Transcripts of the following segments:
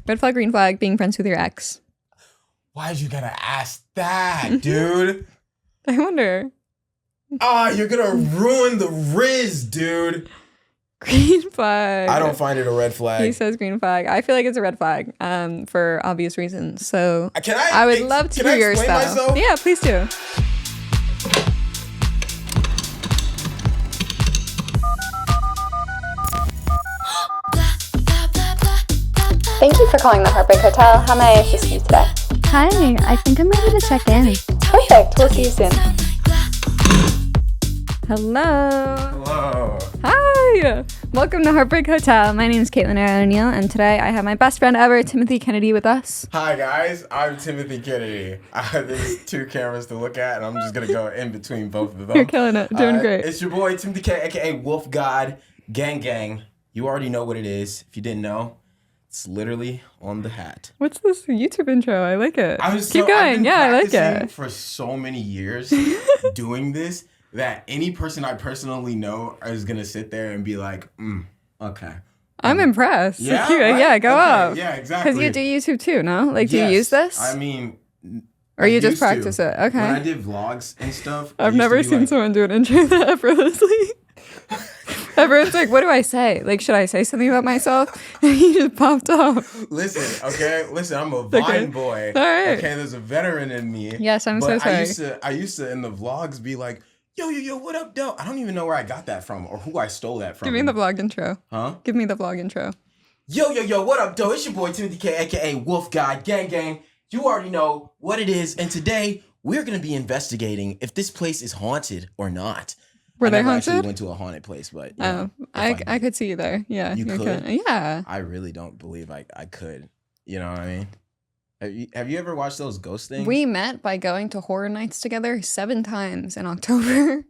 Red flag, green flag, being friends with your ex. Why'd you gotta ask that, dude? I wonder. You're gonna ruin the Riz, dude. Green flag. I don't find it a red flag. He says green flag. I feel like it's a red flag for obvious reasons. So I would love to hear your style. Myself? Yeah, please do. Thank you for calling the Heartbreak Hotel. How may I assist you today? Hi, I think I'm ready to check in. Perfect. We'll see you soon. Hello. Hello. Hi. Welcome to Heartbreak Hotel. My name is Caitlin O'Neill, and today I have my best friend ever, Timothy Kennedy, with us. Hi, guys. I'm Timothy Kennedy. There's two cameras to look at, and I'm just going to go in between both of them. You're killing it. Doing great. It's your boy, Timothy Kennedy, a.k.a. Wolf God. Gang, gang. You already know what it is. If you didn't know, it's literally on the hat. What's this YouTube intro? I like it. Keep I've going. been Yeah, I like practicing it. for so many years doing this that any person I personally know is going to sit there and be like, okay. I'm impressed. Yeah, Cute. right? Yeah, go Okay, up. yeah, exactly. Because you do YouTube too, no? Like, do Yes. you use this? I mean, or you I just used to. practice it? Okay. When I did vlogs and stuff, I've never seen someone do an intro that effortlessly. Everyone's like, what do I say? Like, should I say something about myself? And he just popped off. Listen, I'm a Vine boy. All right. Okay, there's a veteran in me. Yes, I'm so sorry. I used to in the vlogs be like, yo, what up, dope? I don't even know where I got that from or who I stole that from. Give me the vlog intro. Huh? Give me the vlog intro. Yo, what up, dope? It's your boy Timothy K, aka Wolf God, gang, gang. You already know what it is, and today we're gonna be investigating if this place is haunted or not. Were they never haunted? actually went to a haunted place, but you know, I could see you there. Yeah, You could? Yeah. I really don't believe I could. You know what I mean? Have you ever watched those ghost things? We met by going to horror nights together 7 times in October.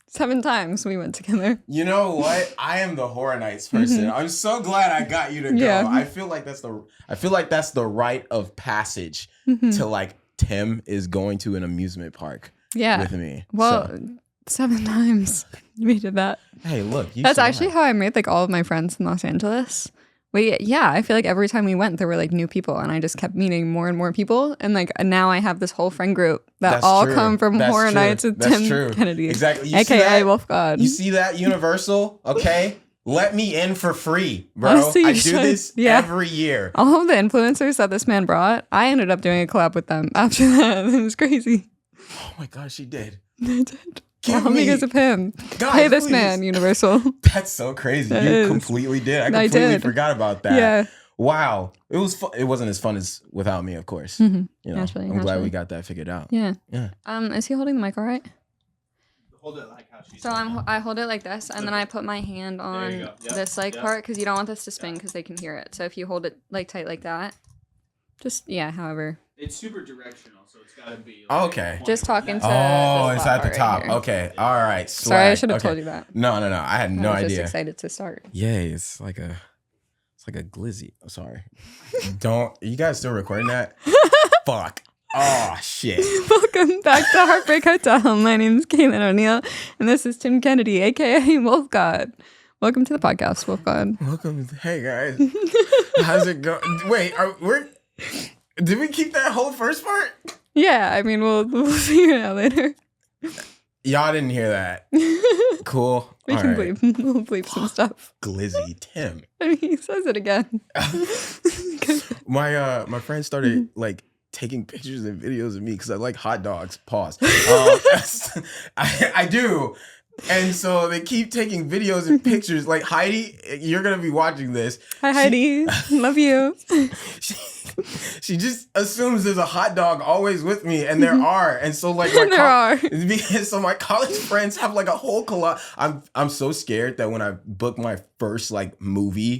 7 times we went together. You know what? I am the horror nights person. I'm so glad I got you to go. Yeah. I feel like that's the rite of passage to like Tim is going to an amusement park with me. Well, So. 7 times we did that. Hey, look. That's actually how I made like all of my friends in Los Angeles. I feel like every time we went, there were like new people, and I just kept meeting more and more people, and like now I have this whole friend group that come from horror nights with Tim Kennedy, exactly, aka Wolf God. You see that, Universal? Okay, let me in for free, bro. Honestly, I do this every year. All of the influencers that this man brought, I ended up doing a collab with them after that. It was crazy. Oh my gosh, she did. I did. All because of him. Guys, Pay this please. man, Universal. That's so crazy. You completely did. I completely forgot about that. Yeah. Wow. It was it wasn't as fun as without me, of course. Mm-hmm. You know, I'm glad we got that figured out. Yeah. Yeah. Is he holding the mic all right? Hold it like how she So I hold it like this, and then I put my hand on this part, because you don't want this to spin because they can hear it. So if you hold it like tight like that, just however. It's super directional, so it's got to be. Like, okay. Just talking to. It's at the top. Right, okay. All right. Swag. Sorry, I should have told you that. No. I had no idea. I was just excited to start. Yay! It's like a glizzy. Oh, sorry. You guys still recording that? Fuck. Oh shit. Welcome back to Heartbreak Hotel. My name is Caitlin O'Neill, and this is Tim Kennedy, aka Wolf God. Welcome to the podcast, Wolf God. Welcome. Hey guys. How's it going? Wait, did we keep that whole first part? Yeah, I mean, we'll figure it out later. Y'all didn't hear that. Cool. We can bleep. We'll bleep some stuff. Glizzy Tim. I mean, he says it again. My friend started like taking pictures and videos of me because I like hot dogs. Pause. I do. And so they keep taking videos and pictures. Like Heidi, you're gonna be watching this. Hi Heidi, love you. She just assumes there's a hot dog always with me, and there are. And so like so my college friends have like a whole collage. I'm so scared that when I book my first like movie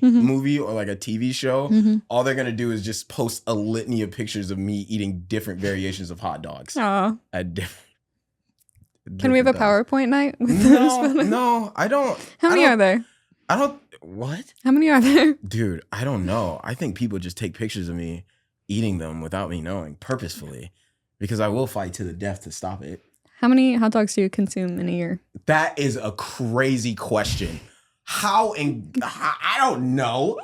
or like a TV show, all they're gonna do is just post a litany of pictures of me eating different variations of hot dogs. Aww. At different. Can we have a PowerPoint night? No, I don't. How many are there? What? How many are there? Dude, I don't know. I think people just take pictures of me eating them without me knowing, purposefully, because I will fight to the death to stop it. How many hot dogs do you consume in a year? That is a crazy question. I don't know.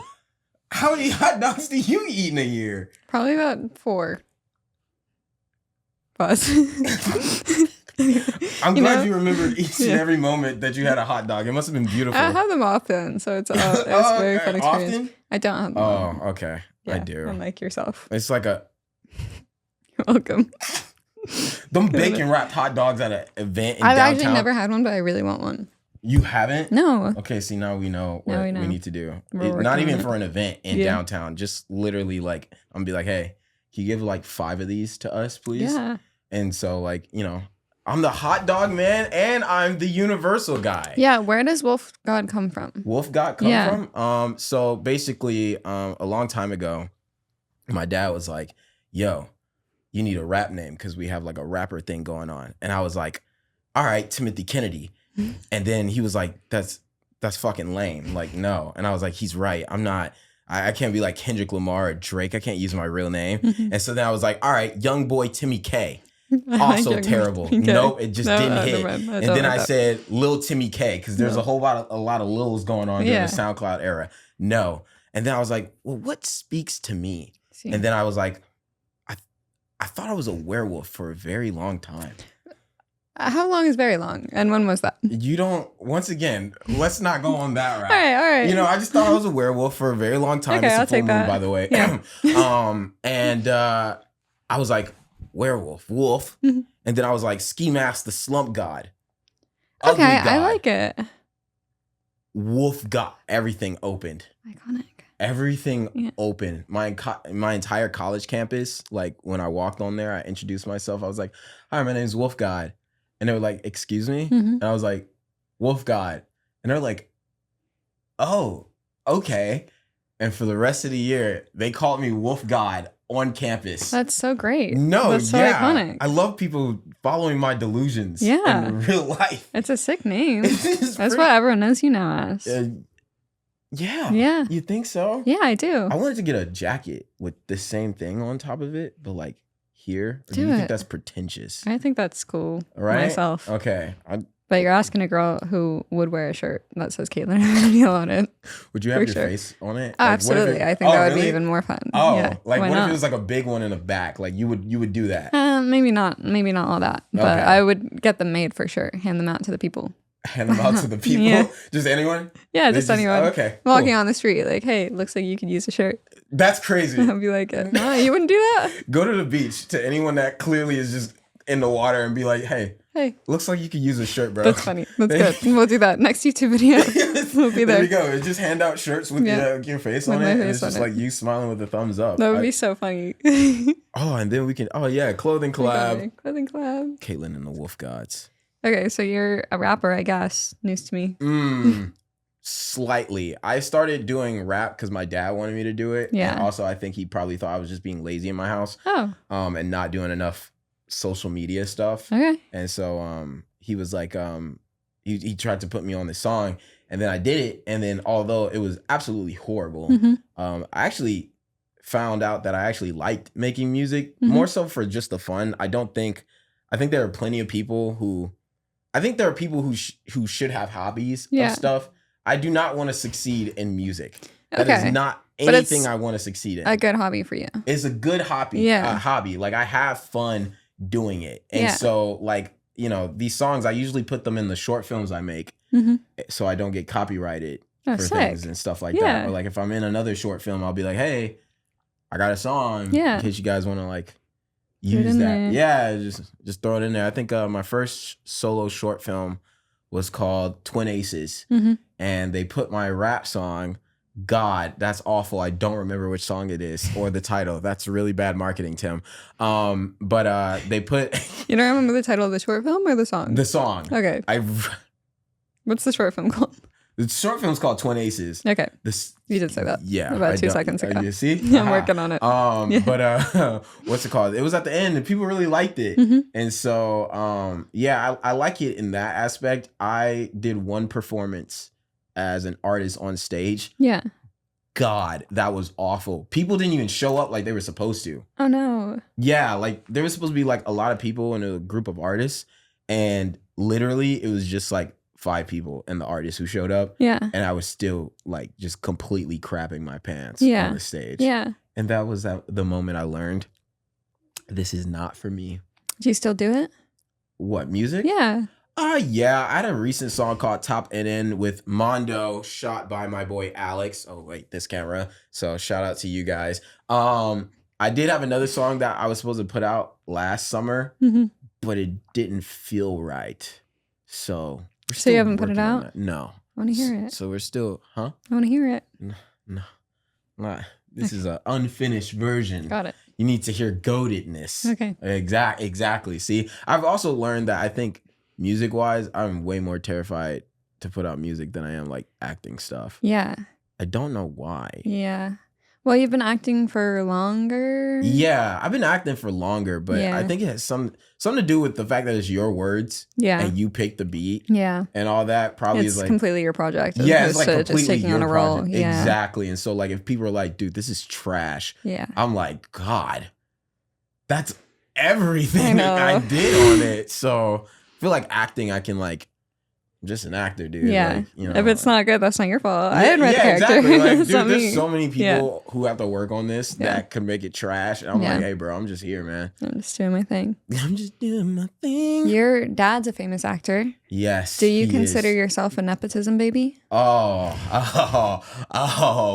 How many hot dogs do you eat in a year? Probably about 4. Plus. I'm glad you remembered each and every moment that you had a hot dog. It must have been beautiful. I have them often, so it's a very fun experience. Often? I don't have them. Oh, okay. Yeah, I do. Unlike yourself. It's like You're welcome. them bacon wrapped hot dogs at an event in I've downtown. actually never had one, but I really want one. You haven't? No. Okay, see, now we know what we need to do. We're Not working even on it. for an event in downtown. Just literally like, I'm gonna be like, hey, can you give like 5 of these to us, please? Yeah. And so like, you know, I'm the hot dog man and I'm the universal guy. Yeah, where does Wolf God come from? Wolf God come from? So basically, a long time ago, my dad was like, yo, you need a rap name because we have like a rapper thing going on. And I was like, all right, Timothy Kennedy. And then he was like, that's fucking lame. Like, no. And I was like, he's right. I can't be like Kendrick Lamar or Drake. I can't use my real name. And so then I was like, all right, young boy Timmy K. Also terrible. Nope, it just didn't hit. And then I said Lil Timmy K because there's a lot of Lils going on during the SoundCloud era. No. And then I was like, well, what speaks to me? And then I was like, I thought I was a werewolf for a very long time. How long is very long? And when was that? You don't, once again, let's not go on that route. All right. You know, I just thought I was a werewolf for a very long time. Okay, it's I'll a full take moon, that. by the way. Yeah. And I was like, werewolf, wolf. And then I was like, Ski Mask, the slump god. Okay, Ugly god. I like it. Wolf god. Everything opened. Iconic. Everything open. My entire college campus, like when I walked on there, I introduced myself. I was like, hi, my name's Wolf God. And they were like, excuse me? And I was like, Wolf God. And they're like, oh, okay. And for the rest of the year, they called me Wolf God on campus. That's so great. No, that's so iconic. I love people following my delusions Yeah. in real life. It's a sick name. That's what everyone knows you now as. Yeah. Yeah. You think so? Yeah, I do. I wanted to get a jacket with the same thing on top of it, but like here. Or do you think that's pretentious? I think that's cool. Right? Myself. Okay. But you're asking a girl who would wear a shirt that says Caitlin O'Neill on it. Would you have your face on it? Oh, Like, absolutely. I think that would be even more fun. Oh, yeah. like Why what not? if it was like a big one in the back? Like you would do that. Maybe not all that. But Okay. I would get them made for sure. Hand them out to the people. Hand them out to the people? Yeah. Just anyone? Yeah, just anyone. Okay. Walking cool. on the street, like, hey, looks like you could use a shirt. That's crazy. I'll be like, no, you wouldn't do that? Go to the beach to anyone that clearly is just in the water and be like, hey, looks like you could use a shirt, bro. That's funny. That's good. We'll do that. Next YouTube video. We'll be there. There you go. Just hand out shirts with your face on it. And it's just like you smiling with a thumbs up. That would be so funny. Oh, and then we can, clothing collab. Clothing collab. Caitlin and the Wolf Gods. Okay, so you're a rapper, I guess. News to me. Slightly. I started doing rap because my dad wanted me to do it. Yeah. And also, I think he probably thought I was just being lazy in my house. Oh. And not doing enough social media stuff. Okay. And so he was like, he tried to put me on this song, and then I did it. And then although it was absolutely horrible, I actually found out that I actually liked making music more so for just the fun. I think there are plenty of people who who should have hobbies of stuff. I do not want to succeed in music. That is not anything I want to succeed in. A good hobby for you. It's a good hobby. Yeah. Hobby. Like I have fun doing it. And so like, you know, these songs, I usually put them in the short films I make so I don't get copyrighted for things and stuff like that. Or like if I'm in another short film, I'll be like, hey, I got a song in case you guys want to like use that. There. Yeah, just throw it in there. I think my first solo short film was called Twin Aces. And they put my rap song, God, that's awful. I don't remember which song it is or the title. That's really bad marketing, Tim. But they put... You don't remember the title of the short film or the song? The song. Okay. What's the short film called? The short film's called Twin Aces. Okay. You did say that. Yeah. About 2 seconds ago. You see? Yeah, I'm working on it. But what's it called? It was at the end and people really liked it. And so, I like it in that aspect. I did one performance as an artist on stage. Yeah. God, that was awful. People didn't even show up like they were supposed to. Oh, no. Yeah, like there was supposed to be like a lot of people in a group of artists. And literally it was just like 5 people and the artist who showed up. Yeah. And I was still like just completely crapping my pants Yeah. on the stage. Yeah. And that was the moment I learned this is not for me. Do you still do it? What, music? Yeah. Yeah. I had a recent song called Top NN with Mondo, shot by my boy Alex. Oh, wait, this camera. So shout out to you guys. I did have another song that I was supposed to put out last summer, but it didn't feel right. So you haven't put it out? No. I want to hear it. So we're still, huh? I want to hear it. No. This is an unfinished version. Got it. You need to hear goatedness. Okay. Exactly. See, I've also learned that I think music-wise, I'm way more terrified to put out music than I am like acting stuff. Yeah. I don't know why. Yeah. Well, you've been acting for longer. Yeah, I've been acting for longer, but Yeah. I think it has something to do with the fact that it's your words. Yeah. And you pick the beat. Yeah. And all that probably It's is like completely your project. Yeah, it's like to completely just taking your on a role. project. Yeah. Exactly. And so like if people are like, dude, this is trash. Yeah. I'm like, God, that's everything that I did on it. So I feel like acting, I can like, I'm just an actor, dude. Yeah. Like, you know, if it's not good, that's not your fault. I didn't write the character. Exactly. Like, It's dude, not there's me. so many people who have to work on this that could make it trash. And I'm Yeah. like, hey, bro, I'm just here, man. I'm just doing my thing. I'm just doing my thing. Your dad's a famous actor. Yes. Do you he consider is. yourself a nepotism baby? Oh,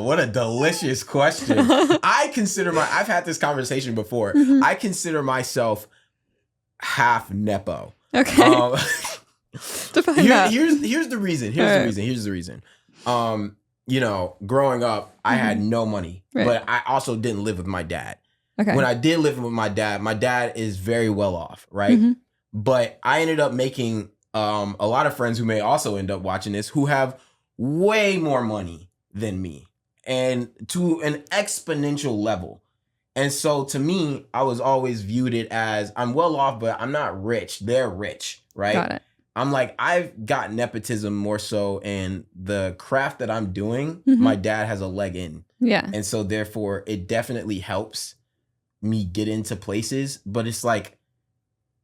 what a delicious question. I've had this conversation before. I consider myself half Nepo. Okay. Define that. Here's the reason. Here's the reason. You know, growing up, I had no money, but I also didn't live with my dad. Okay. When I did live with my dad is very well off, right? But I ended up making a lot of friends who may also end up watching this who have way more money than me and to an exponential level. And so to me, I was always viewed it as I'm well off, but I'm not rich. They're rich, right? Got it. I'm like, I've got nepotism more so in the craft that I'm doing. My dad has a leg in. Yeah. And so therefore it definitely helps me get into places, but it's like,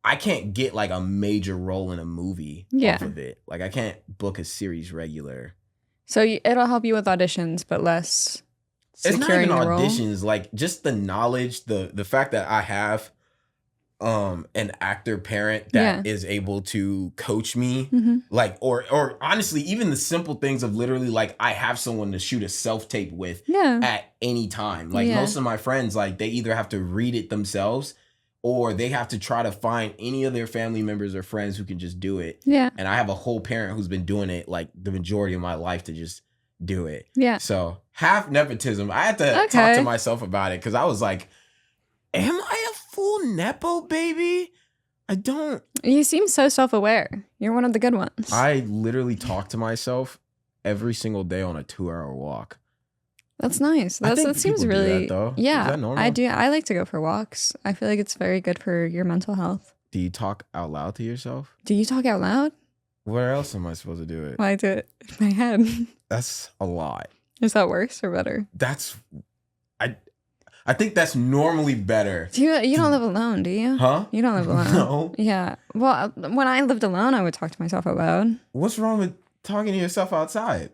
I can't get like a major role in a movie off of it. Like I can't book a series regular. So it'll help you with auditions, but less It's not securing even the role. auditions, like just the knowledge, the fact that I have an actor parent that is able to coach me, like or honestly, even the simple things of literally like I have someone to shoot a self-tape with at any time. Like most of my friends, like they either have to read it themselves or they have to try to find any of their family members or friends who can just do it. Yeah. And I have a whole parent who's been doing it like the majority of my life to just do it. Yeah. So half nepotism. I had to talk to myself about it because I was like, am I a full Nepo baby? I don't. You seem so self-aware. You're one of the good ones. I literally talk to myself every single day on a 2-hour walk. That's nice. I think That seems people do really that, though. Yeah. Is that normal? I do. I like to go for walks. I feel like it's very good for your mental health. Do you talk out loud to yourself? Do you talk out loud? Where else am I supposed to do it? Well, I do it in my head. That's a lot. Is that worse or better? I think that's normally better. You don't live alone, do you? Huh? You don't live alone. No. Yeah. Well, when I lived alone, I would talk to myself out loud. What's wrong with talking to yourself outside?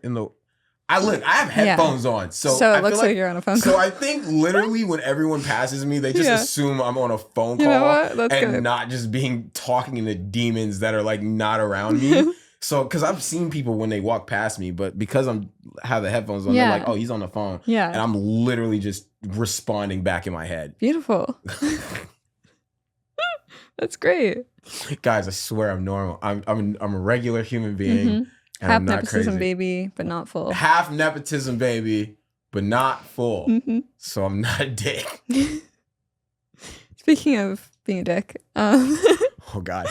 I have headphones on, so it looks like you're on a phone call. So I think literally when everyone passes me, they just assume I'm on a phone call You know what? That's and good. not just talking to demons that are like not around me. So, because I've seen people when they walk past me, but because have the headphones on, they're like, "Oh, he's on the phone." Yeah, and I'm literally just responding back in my head. Beautiful. That's great, guys. I swear I'm normal. I'm a regular human being. And half I'm not nepotism crazy. baby, but not full. Half nepotism baby, but not full. So I'm not a dick. Speaking of being a dick, oh God,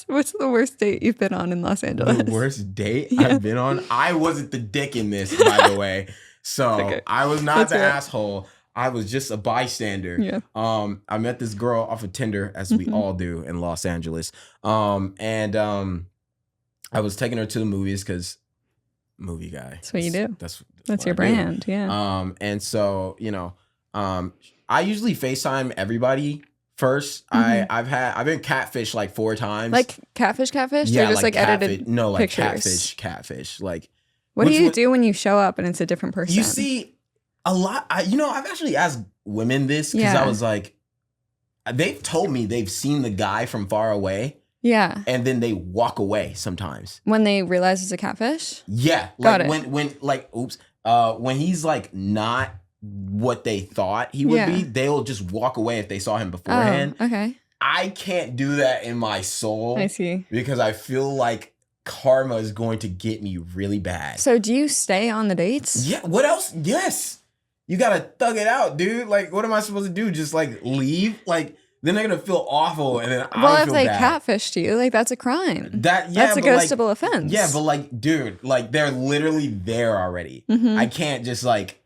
what's the worst date you've been on in Los Angeles? The worst date I've been on? I wasn't the dick in this, by the way. So I was not the asshole. I was just a bystander. Yeah. I met this girl off of Tinder, as we all do in Los Angeles. I was taking her to the movies because movie guy. That's what you do. That's your brand. Yeah. And so, I usually FaceTime everybody first. I've been catfished like 4 times. Like catfish? Yeah, or just like edited no, like pictures? catfish. Like, what do you do when you show up and it's a different person? You see a lot. I've actually asked women this because I was like, they've told me they've seen the guy from far away. Yeah. And then they walk away sometimes. When they realize it's a catfish? Yeah. Got it. When he's like not what they thought he would be, they'll just walk away if they saw him beforehand. Oh, okay. I can't do that in my soul. I see. Because I feel like karma is going to get me really bad. So do you stay on the dates? Yeah. What else? Yes. You gotta thug it out, dude. Like, what am I supposed to do? Just like leave? Like, then they're gonna feel awful, and then I feel bad. Well, if they catfished you, like that's a crime. That's a ghostable offense. Yeah, but like, dude, like they're literally there already. I can't just like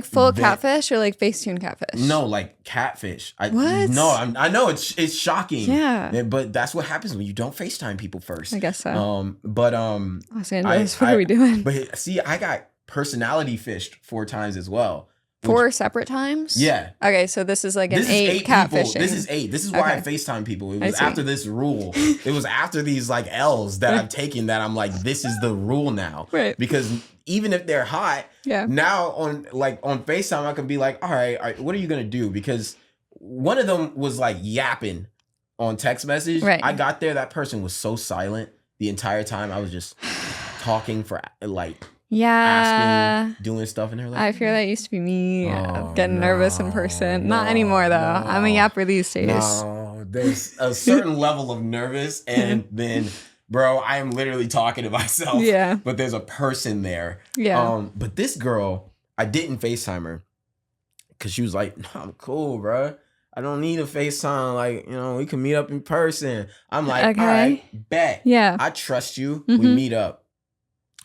full catfish or like Facetune catfish. No, like catfish. What? No, I know it's shocking. Yeah, but that's what happens when you don't FaceTime people first. I guess so. Los Angeles, what are we doing? But see, I got personality fished 4 times as well. 4 separate times? Yeah. Okay, so this is like an 8 catfishing. This is 8. This is why I FaceTime people. It was after this rule. It was after these like L's that I've taken that I'm like, this is the rule now. Right. Because even if they're hot, now on FaceTime, I can be like, all right, what are you going to do? Because one of them was like yapping on text message. Right. I got there. That person was so silent the entire time. I was just talking for like... asking, doing stuff, and they're like, I fear that used to be me getting nervous in person. Not anymore, though. I'm a yapper these days. No, there's a certain level of nervous, and then, bro, I am literally talking to myself. Yeah. But there's a person there. Yeah. But this girl, I didn't FaceTime her because she was like, no, I'm cool, bro. I don't need a FaceTime. Like, we can meet up in person. I'm like, all right, bet. Yeah. I trust you. We meet up.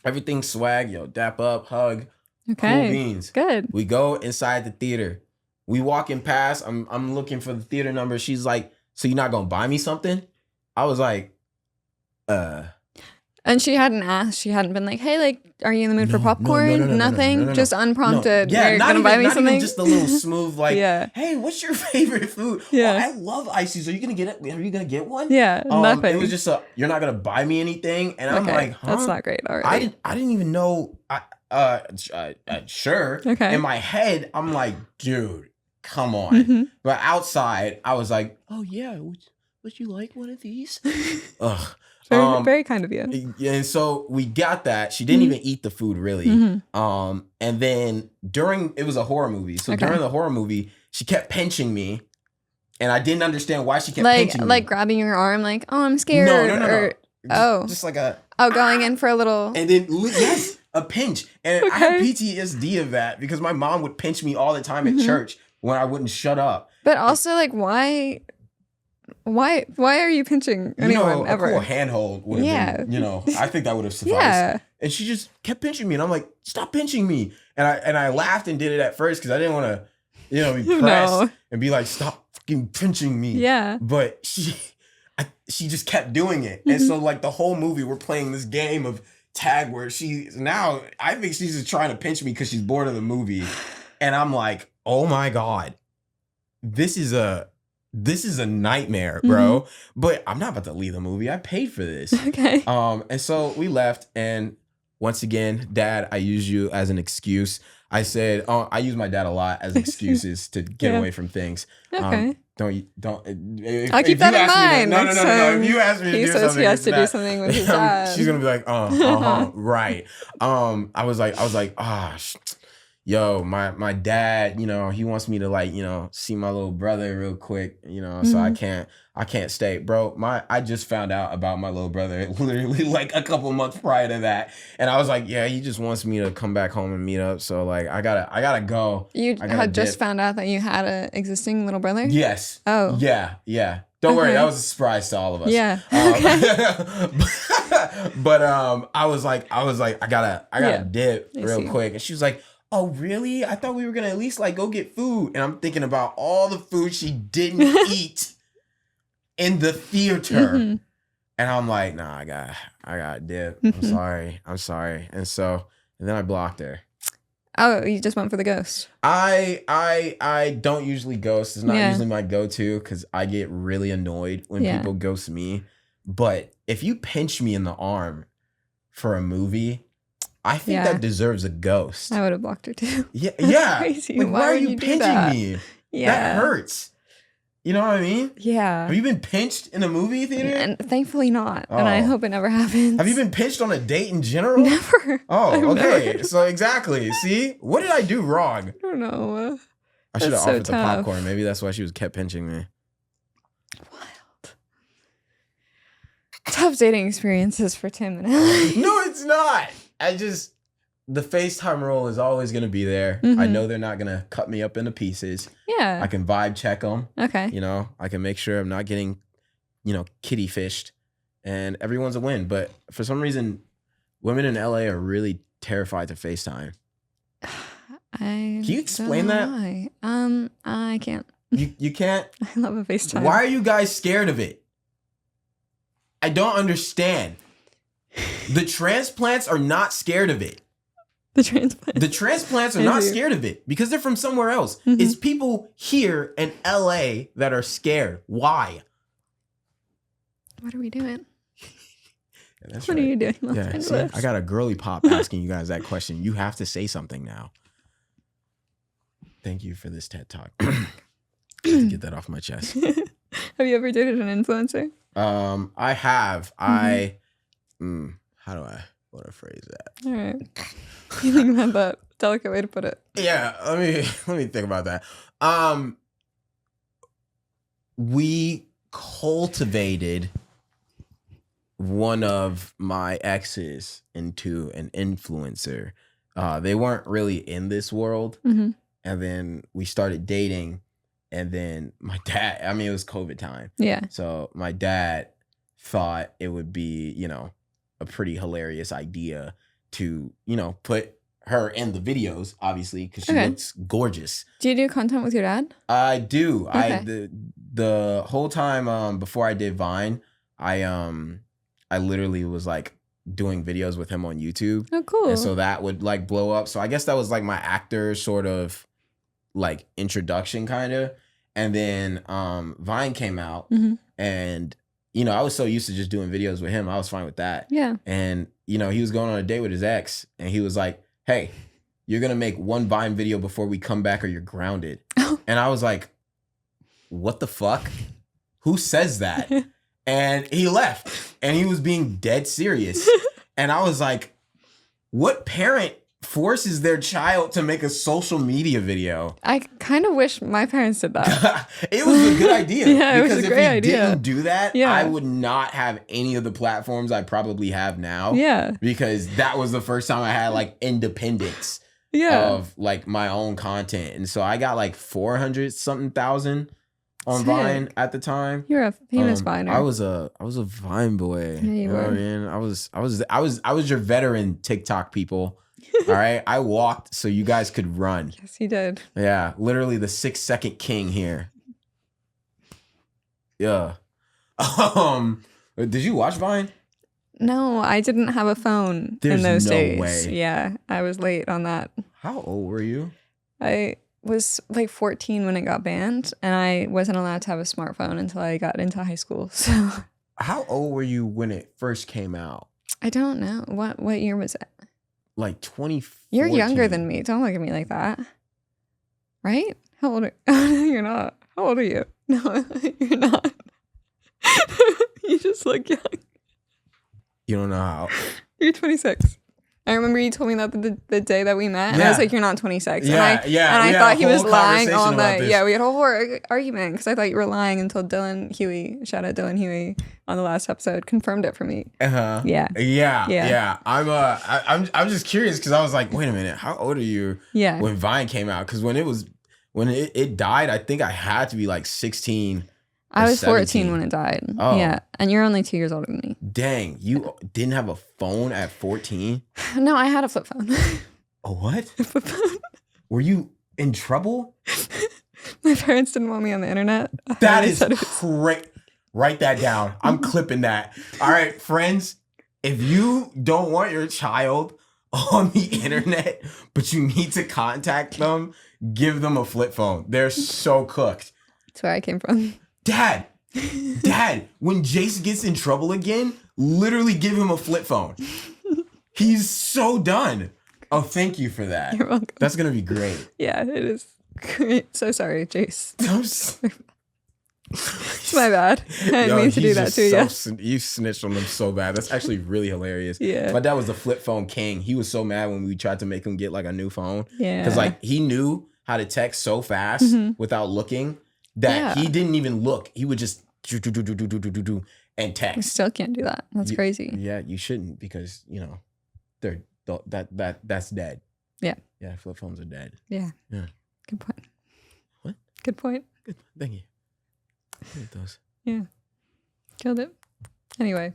Everything swag, dap up, hug, cool beans. Good. We go inside the theater. We walking past. I'm looking for the theater number. She's like, "So you're not gonna buy me something?" I was like, And she hadn't asked. She hadn't been like, "Hey, like, are you in the mood for popcorn?" Nothing. Just unprompted. Yeah, you're not gonna even, buy me not something. Even just a little smooth, like, hey, what's your favorite food? Yeah. Oh, I love ices. Are you gonna get it? Are you gonna get one? Yeah, nothing. It was just you're not gonna buy me anything, and I'm like, huh? That's not great. Already. I didn't even know. Sure. Okay. In my head, I'm like, dude, come on. But outside, I was like, oh yeah, would you like one of these? Ugh. Very kind of you. And so we got that. She didn't even eat the food really. And then it was a horror movie. So during the horror movie, she kept pinching me. And I didn't understand why she kept pinching me. Like grabbing your arm, like, oh, I'm scared. No. Just like a... going in for a little... And then, yes, a pinch. And I have PTSD of that because my mom would pinch me all the time at church when I wouldn't shut up. But also, like, why are you pinching anyone ever? A cool handhold would have been, I think that would have sufficed. Yeah. And she just kept pinching me. And I'm like, stop pinching me. And I laughed and did it at first because I didn't want to, be pressed and be like, stop fucking pinching me. Yeah. But she just kept doing it. And so like the whole movie, we're playing this game of tag where I think she's just trying to pinch me because she's bored of the movie. And I'm like, oh my God, this is a nightmare, bro. But I'm not about to leave the movie. I paid for this. Okay. And so we left, and once again, Dad, I use you as an excuse. I said, I use my dad a lot as excuses to get away from things. Okay. Don't. I'll keep that in mind. No. If you ask me to do something, he says he has to do something with his dad. She's gonna be like, right. I was like, yo, my dad, he wants me to like, see my little brother real quick, so I can't stay. Bro, I just found out about my little brother literally like a couple months prior to that. And I was like, yeah, he just wants me to come back home and meet up. So like, I gotta go. You had just found out that you had an existing little brother? Yes. Oh. Yeah. Don't worry, that was a surprise to all of us. Yeah. But I was like, I gotta dip real quick. And she was like, oh, really? I thought we were going to at least like go get food. And I'm thinking about all the food she didn't eat in the theater. And I'm like, nah, I got dip. I'm sorry. And then I blocked her. Oh, you just went for the ghost. I don't usually ghost. It's not usually my go-to because I get really annoyed when people ghost me. But if you pinch me in the arm for a movie, I think that deserves a ghost. I would have blocked her too. Yeah. That's crazy. Like, why are you pinching me? Yeah. That hurts. You know what I mean? Yeah. Have you been pinched in a movie theater? And thankfully not. And I hope it never happens. Have you been pinched on a date in general? Never. Oh, okay. So exactly. See? What did I do wrong? I don't know. I should have offered the popcorn. Maybe that's why she was kept pinching me. Wild. Tough dating experiences for Tim and Ellie. No, it's not. The FaceTime rule is always going to be there. Mm-hmm. I know they're not going to cut me up into pieces. Yeah. I can vibe check them. Okay. You know, I can make sure I'm not getting, kitty fished, and everyone's a win. But for some reason, women in LA are really terrified to FaceTime. Can you explain that? Why. I can't. You can't? I love a FaceTime. Why are you guys scared of it? I don't understand. The transplants are not scared of it. The transplants are not scared of it because they're from somewhere else. Mm-hmm. It's people here in LA that are scared. Why? What are we doing? What are you doing? See, I got a girly pop asking you guys that question. You have to say something now. Thank you for this TED Talk. To get that off my chest. Have you ever dated an influencer? I have. Mm-hmm. How do I want to phrase that? All right. You think about that delicate way to put it. Yeah, let me think about that. We cultivated one of my exes into an influencer. They weren't really in this world. Mm-hmm. And then we started dating. And then my dad, it was COVID time. Yeah. So my dad thought it would be, a pretty hilarious idea to, put her in the videos, obviously, because she looks gorgeous. Do you do content with your dad? I do. Okay. The whole time before I did Vine, I literally was like doing videos with him on YouTube. Oh, cool. And so that would like blow up. So I guess that was like my actor sort of like introduction kind of. And then Vine came out, mm-hmm. and I was so used to just doing videos with him. I was fine with that. Yeah. And he was going on a date with his ex, and he was like, "Hey, you're gonna make one Vine video before we come back, or you're grounded." And I was like, "What the fuck? Who says that?" And he left, and he was being dead serious. And I was like, "What parent forces their child to make a social media video?" I kind of wish my parents did that. It was a good idea. Yeah, it was a great idea. Because if he didn't do that, I would not have any of the platforms I probably have now. Yeah. Because that was the first time I had like independence of like my own content. And so I got like 400 something thousand on Vine at the time. You're a famous Viner. I was a Vine boy. Yeah, you were. Man, I was your veteran TikTok people. All right, I walked so you guys could run. Yes, you did. Yeah, literally the 6-second king here. Yeah. Did you watch Vine? No, I didn't have a phone in those days. Way. Yeah, I was late on that. How old were you? I was like 14 when it got banned, and I wasn't allowed to have a smartphone until I got into high school. So, how old were you when it first came out? I don't know. What year was it? Like 2014. You're younger than me. Don't look at me like that. Right? How old are you? No, you're not. How old are you? No, you're not. You just look young. You don't know how. You're 26. I remember you told me that the day that we met, and I was like, "You're not 26." Yeah, and I thought he was lying all night. Yeah, we had a whole argument because I thought you were lying until Dylan Huey, shout out Dylan Huey, on the last episode, confirmed it for me. Yeah. I'm just curious because I was like, wait a minute, how old are you? Yeah. When Vine came out, because when it died, I think I had to be like 16. I was 17. 14 when it died. Oh. Yeah. And you're only 2 years older than me. Dang, you didn't have a phone at 14? No, I had a flip phone. A what? A flip phone. Were you in trouble? My parents didn't want me on the internet. That is great. Write that down. I'm clipping that. All right, friends, if you don't want your child on the internet, but you need to contact them, give them a flip phone. They're so cooked. That's where I came from. Dad, when Jace gets in trouble again, literally give him a flip phone. He's so done. Oh, thank you for that. You're welcome. That's going to be great. Yeah, it is great. So sorry, Jace. It's my bad. I didn't mean to do that to you. You snitched on him so bad. That's actually really hilarious. Yeah. My dad was the flip phone king. He was so mad when we tried to make him get like a new phone. Yeah. Because like he knew how to text so fast without looking that he didn't even look. He would just do and text. I still can't do that. That's crazy. Yeah, you shouldn't because that's dead. Yeah. Yeah, flip phones are dead. Yeah. Yeah. Good point. What? Good point. Good. Thank you. It does. Yeah. Killed it. Anyway.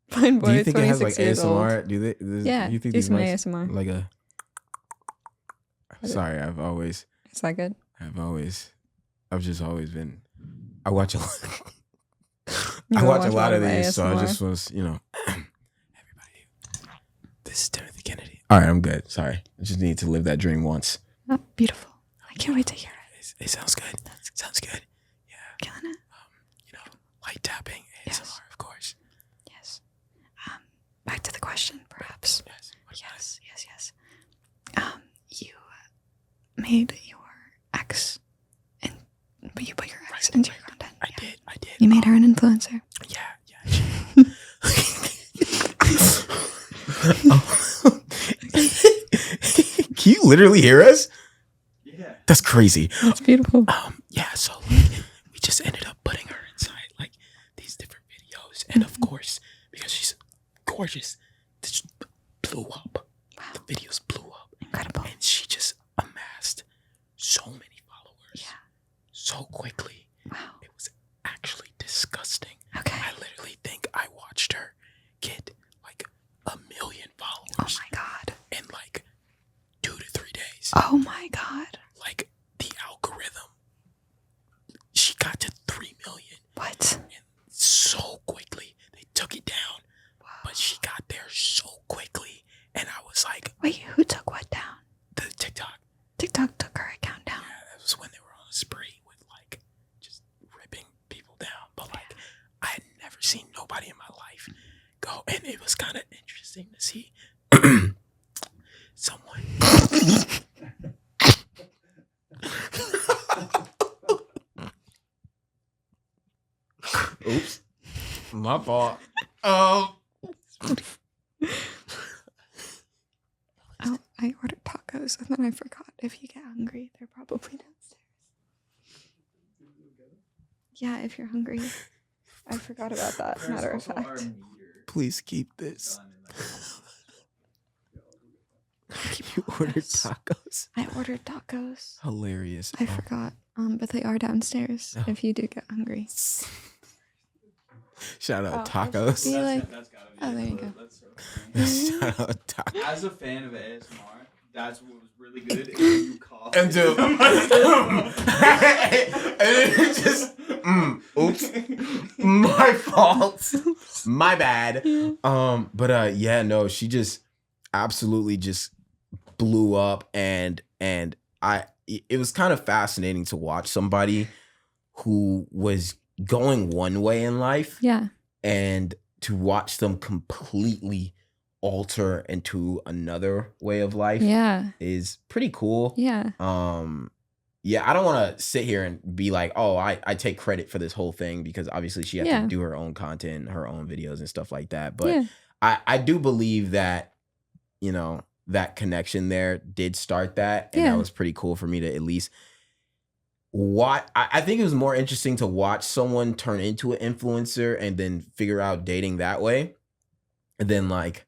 Fine boy, do you think it has 26 like years ASMR? old. Do they? Yeah. You think do these some mics, ASMR. like a. Sorry, Is that good? I've just always been. I watch a lot. You I watch watch a lot of ASMR? these, so I just was, everybody. This is Timothy Kennedy. All right, I'm good. Sorry, I just need to live that dream once. Oh, beautiful. I can't wait to hear it. It sounds good. Sounds good. Yeah. Killing it. Light tapping ASMR, Yes. of course. Yes. Back to the question, perhaps. Yes. Yes. You made your ex, but you put your ex into your content. I did. You made her an influencer. Yeah. Can you literally hear us? Yeah. That's crazy. That's beautiful. Yeah, so we just ended up putting her inside like these different videos. And of course, because she's gorgeous, this blew up. Wow. The videos blew up. Incredible. And she just amassed so many followers so quickly. Wow. It was actually disgusting. Okay. I literally think I watched her get like 1 million followers. Oh my God. In like 2 to 3 days. Oh my God. Like the algorithm, she got to 3 million. What? And so quickly they took it down. Wow. But she got there so quickly, and I was like, Wait, who took what down? the TikTok. TikTok took her account down. Yeah, that was when they were on a spree with like just ripping people down. But like I had never seen nobody in my life go, and it was kind of interesting to see someone. Oops, my fault. Oh, I ordered tacos and then I forgot. If you get hungry, they're probably downstairs. Yeah, if you're hungry. I forgot about that, There's matter of also our fact. meter Please keep this. done in the You ordered tacos. I ordered tacos. Hilarious. I forgot. But they are downstairs if you do get hungry. Shout out Oh, I tacos. should be like, That's gotta be oh, it. there you go. That's so funny. Shout out tacos. As a fan of ASMR, that's what was really good. Is when you cough. And do. And it just. Oops. My fault. My bad. But yeah, no, she just absolutely just blew up, and it was kind of fascinating to watch somebody who was going one way in life, Yeah. and to watch them completely alter into another way of life Yeah. is pretty cool. Yeah. Yeah, I don't want to sit here and be like, oh, I take credit for this whole thing, because obviously she had to do her own content, her own videos and stuff like that. But Yeah. I do believe that, that connection there did start that. And that was pretty cool for me to at least watch. I think it was more interesting to watch someone turn into an influencer and then figure out dating that way, and then like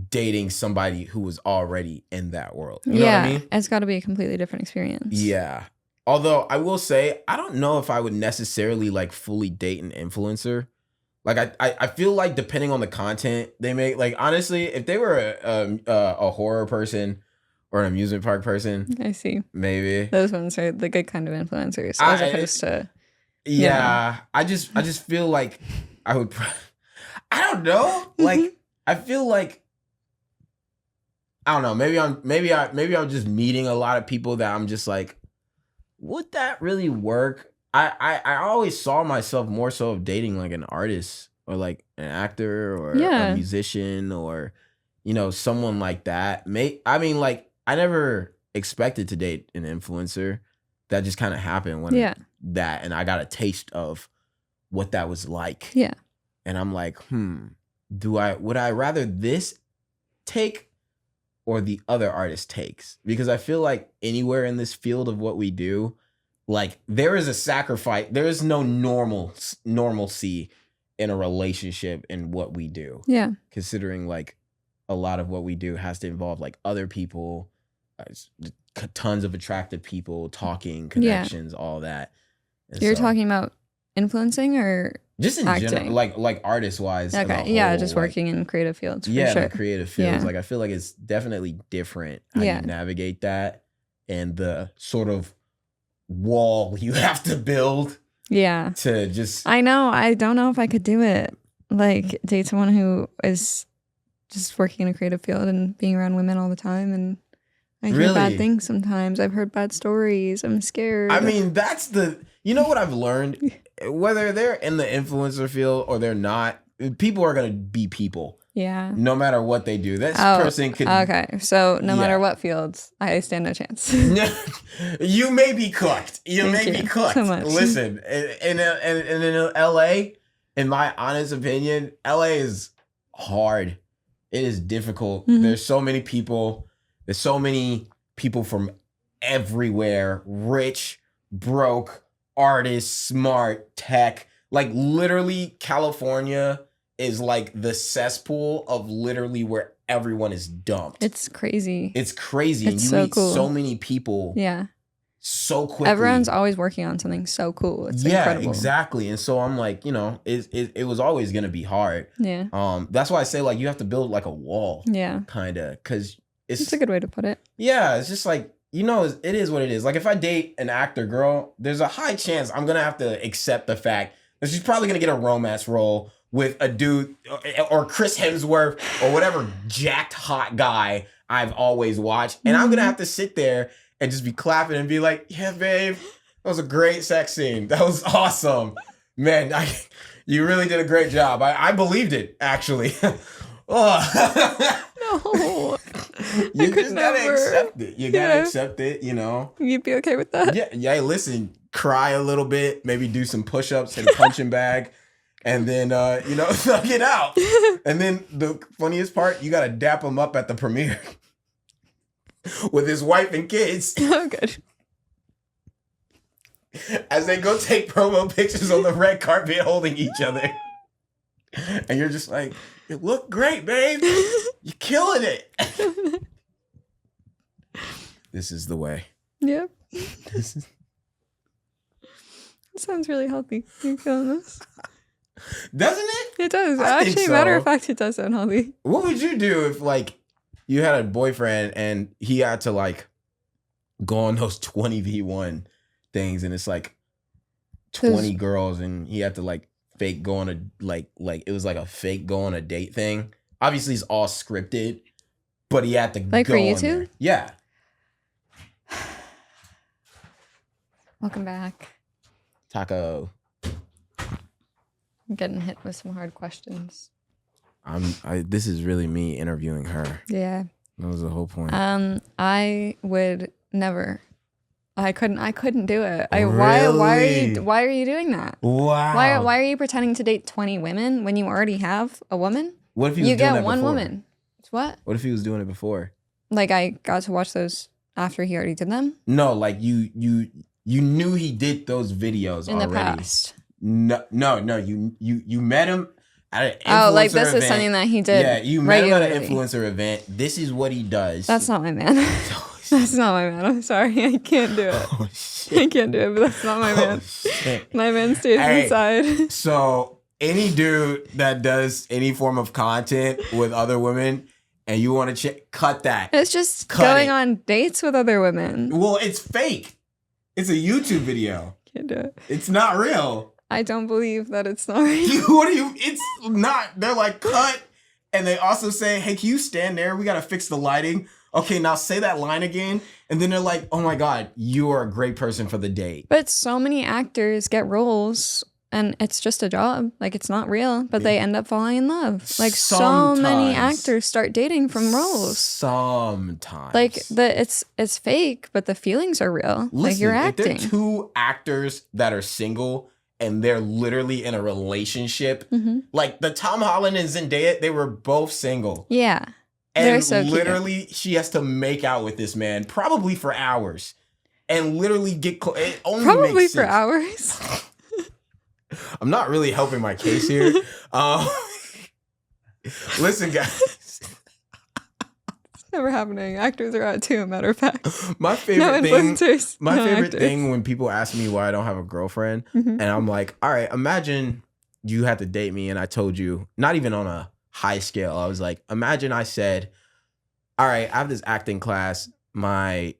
dating somebody who was already in that world. You know what I mean? It's got to be a completely different experience. Yeah. Although I will say, I don't know if I would necessarily like fully date an influencer. Like I feel like depending on the content they make, like honestly, if they were a horror person or an amusement park person, I see. maybe. Those ones are the good kind of influencers as opposed to. Yeah. I just feel like I would. I don't know. Like I feel like I don't know. Maybe I'm just meeting a lot of people that I'm just like, would that really work? I always saw myself more so of dating like an artist or like an actor or a musician or someone like that. I mean, like I never expected to date an influencer. That just kind of happened when and I got a taste of what that was like. Yeah. And I'm like, would I rather this take or the other artist takes? Because I feel like anywhere in this field of what we do, like there is a sacrifice. There is no normalcy in a relationship in what we do. Yeah. Considering like a lot of what we do has to involve like other people, tons of attractive people, talking, connections, all that. And You're talking about influencing or just in acting? general, like artist wise. Okay. Yeah, just working in creative fields. For sure. The creative fields. Like I feel like it's definitely different how you navigate that and the sort of wall you have to build. Yeah. To just I know. I don't know if I could do it. Like date someone who is just working in a creative field and being around women all the time, and I hear bad things sometimes. I've heard bad stories. I'm scared. I mean, that's what I've learned, whether they're in the influencer field or they're not, people are going to be people. Yeah. No matter what they do. This person could. Okay. So no matter what fields, I stand no chance. You may be cooked. You Thank may you be cooked. so much. Listen, in LA, in my honest opinion, LA is hard. It is difficult. Mm-hmm. There's so many people. There's so many people from everywhere. Rich, broke, artists, smart, tech. Like literally California is like the cesspool of literally where everyone is dumped. It's crazy. It's crazy. It's and you so meet cool. so many people. Yeah. So quickly. Everyone's always working on something so cool. It's incredible. Exactly. And so I'm like, it was always gonna be hard. Yeah. That's why I say like you have to build like a wall. Yeah. Kinda. Cause it's a good way to put it. Yeah, it's just like, it is what it is. Like if I date an actor girl, there's a high chance I'm gonna have to accept the fact that she's probably gonna get a romance role with a dude or Chris Hemsworth or whatever jacked hot guy I've always watched. And I'm gonna have to sit there and just be clapping and be like, yeah, babe, that was a great sex scene. That was awesome. Man, you really did a great job. I believed it, actually. Oh. No. You just gotta accept it. You gotta accept it, You'd be okay with that? Yeah, listen, cry a little bit, maybe do some push-ups, hit a punching bag, and then, thug it out. And then the funniest part, you gotta dap him up at the premiere. With his wife and kids. Oh, good. As they go take promo pictures on the red carpet holding each other. And you're just like, you look great, babe. You're killing it. This is the way. Yep. It sounds really healthy. You're killing this. Doesn't it? It does. I think Actually, so. matter of fact, it does sound healthy. What would you do if, like, you had a boyfriend and he had to, like, go on those 20v1 things and it's, like, 20 girls and he had to, like, fake go on a, like it was, like, a fake go on a date thing? Obviously, it's all scripted, but he had to like go for you on two? there. Yeah. Welcome back. Taco. I'm getting hit with some hard questions. This is really me interviewing her. Yeah. That was the whole point. I would never. I couldn't do it. Really? Why are you doing that? Wow. Why are you pretending to date 20 women when you already have a woman? What if he was you doing get that one before? woman? What? What if he was doing it before? Like I got to watch those after he already did them? No, like you knew he did those videos in already. the past. No, you met him at an influencer Oh, like this event. is something that he did. Yeah, you met him at an regularly. influencer event. This is what he does. That's not my man. That's not my man. I'm sorry. I can't do it. Oh, shit. I can't do it, but that's not my man. Shit. My man stays inside. So any dude that does any form of content with other women and you want to cut that. It's just Cut going it. on dates with other women. Well, it's fake. It's a YouTube video. Can't do it. It's not real. I don't believe that it's not real. What do you? It's not. They're like cut And they also say, hey, can you stand there? We got to fix the lighting. Okay, now say that line again. And then they're like, oh my God, you are a great person for the date. But so many actors get roles and it's just a job. Like, it's not real, but they end up falling in love. Like, so many actors start dating from roles. Sometimes. Like, it's fake, but the feelings are real. Listen, like, you're acting. If there are two actors that are single and they're literally in a relationship, like the Tom Holland and Zendaya, they were both single. Yeah. And they're so literally, she has to make out with this man, probably for hours. And literally get close. It only probably makes for sense. hours. I'm not really helping my case here. Listen, guys. It's never happening. Actors are out too, matter of fact. My favorite actors. thing when people ask me why I don't have a girlfriend, and I'm like, all right, imagine you had to date me and I told you, not even on a high scale, I was like, imagine I said, all right, I have this acting class. My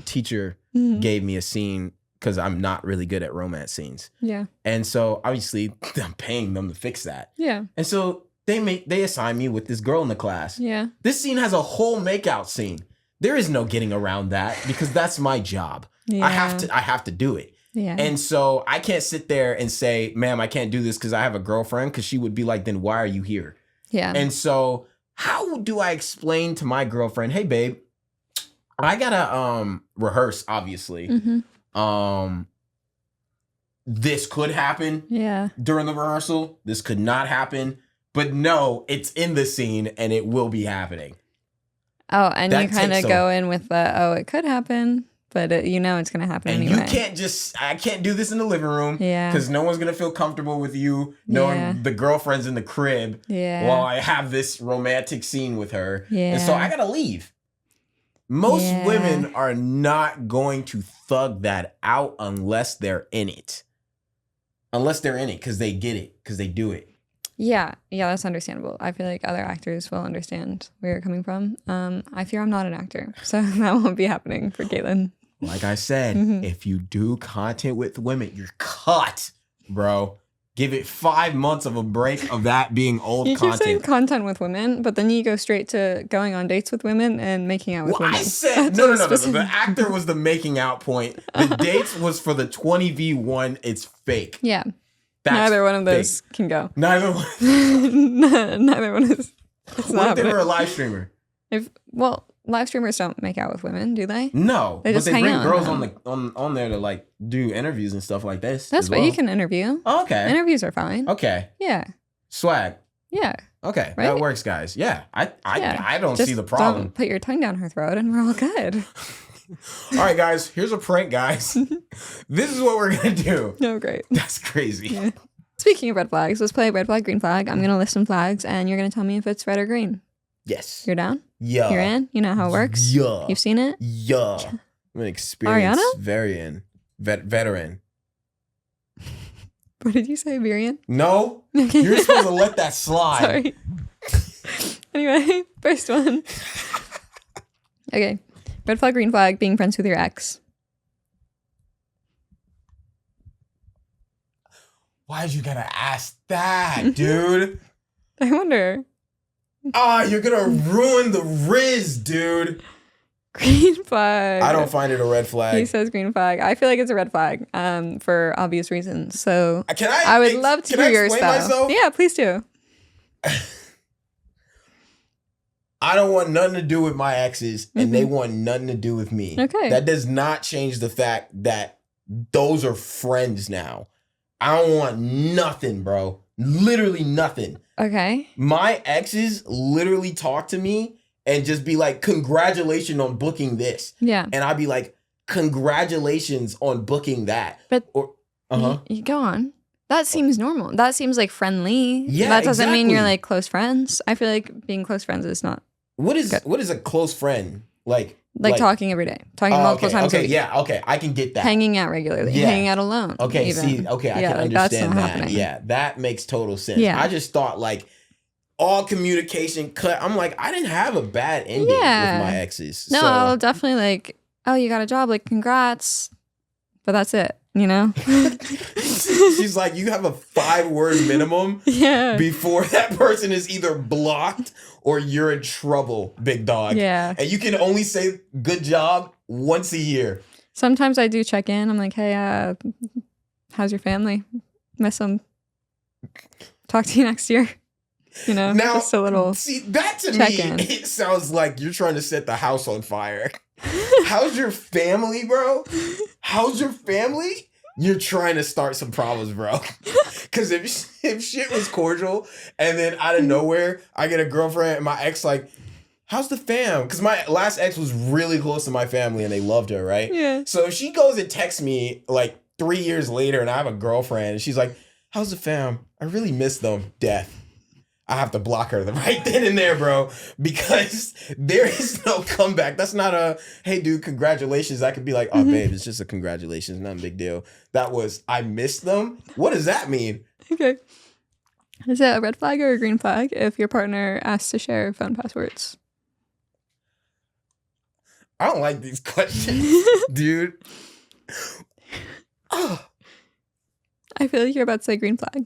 teacher gave me a scene because I'm not really good at romance scenes. Yeah. And so obviously I'm paying them to fix that. Yeah. And so they assign me with this girl in the class. Yeah. This scene has a whole makeout scene. There is no getting around that because that's my job. Yeah. I have to do it. Yeah. And so I can't sit there and say, ma'am, I can't do this because I have a girlfriend, because she would be like, then why are you here? Yeah. And so how do I explain to my girlfriend, hey, babe, I gotta rehearse, obviously. This could happen during the rehearsal. This could not happen. But no, it's in the scene and it will be happening. Oh, and you kind of go in with the, it could happen, but it's going to happen and anyway. I can't do this in the living room. Yeah. Because no one's going to feel comfortable with you knowing the girlfriend's in the crib while I have this romantic scene with her. Yeah. And so I got to leave. Most women are not going to thug that out unless they're in it. Unless they're in it because they get it, because they do it. Yeah, that's understandable. I feel like other actors will understand where you're coming from. I fear I'm not an actor, so that won't be happening for Caitlin. Like I said, if you do content with women, you're cut, bro. Give it 5 months of a break of that being old content. You keep saying content with women, but then you go straight to going on dates with women and making out with women. I said, no. The actor was the making out point. The dates was for the 20v1. It's fake. Yeah. Neither one of those can go. Neither one. Neither one is. What if they were a live streamer? Live streamers don't make out with women, do they? No, but they bring girls on there to like do interviews and stuff like this. That's what you can interview. Oh, okay, interviews are fine. Okay, yeah, swag. Yeah. Okay, right? That works, guys. Yeah, I don't see the problem. Don't put your tongue down her throat, and we're all good. All right, guys. Here's a prank, guys. This is what we're gonna do. Oh, great. That's crazy. Yeah. Speaking of red flags, let's play red flag, green flag. I'm gonna list some flags, and you're gonna tell me if it's red or green. Yes. You're down? Yeah. You're in? You know how it works? Yeah. You've seen it? Yeah. I'm an experienced veteran. What did you say, Virian? No. You're supposed to let that slide. Sorry. Anyway, first one. Okay. Red flag, green flag, being friends with your ex. Why'd you gotta ask that, dude? I wonder. You're gonna ruin the Riz, dude. Green flag. I don't find it a red flag. He says green flag. I feel like it's a red flag, for obvious reasons. So I would love to hear yours, though. Myself? Yeah, please do. I don't want nothing to do with my exes, and they want nothing to do with me. Okay. That does not change the fact that those are friends now. I don't want nothing, bro. Literally nothing. Okay. My exes literally talk to me and just be like, congratulations on booking this. Yeah. And I'd be like, congratulations on booking that. But you go on. That seems normal. That seems like friendly. Yeah, that doesn't mean you're like close friends. I feel like being close friends is not. What is a close friend? Like talking every day, talking multiple times a week. Yeah, okay, I can get that. Hanging out regularly, hanging out alone. Okay, even. I can understand that. Happening. Yeah, that makes total sense. Yeah. I just thought like all communication cut. I'm like, I didn't have a bad ending with my exes. No, I'll definitely like, oh, you got a job, like congrats. but that's it, you know? She's like, you have a 5-word minimum before that person is either blocked or you're in trouble, big dog. Yeah. And you can only say good job once a year. Sometimes I do check in. I'm like, hey, how's your family? Miss them. Talk to you next year. You know, now, just a little see, that to check-in. me, it sounds like you're trying to set the house on fire. How's your family, bro? How's your family? You're trying to start some problems, bro. Because if shit was cordial and then out of nowhere, I get a girlfriend and my ex like, how's the fam? Because my last ex was really close to my family and they loved her, right? Yeah. So if she goes and texts me like 3 years later and I have a girlfriend and she's like, how's the fam? I really miss them. Death. I have to block her right then and there, bro, because there is no comeback. That's not a, hey, dude, congratulations. I could be like, oh, babe, it's just a congratulations. Not a big deal. That was, I missed them. What does that mean? Okay. Is it a red flag or a green flag if your partner asks to share phone passwords? I don't like these questions, dude. Oh. I feel like you're about to say green flag.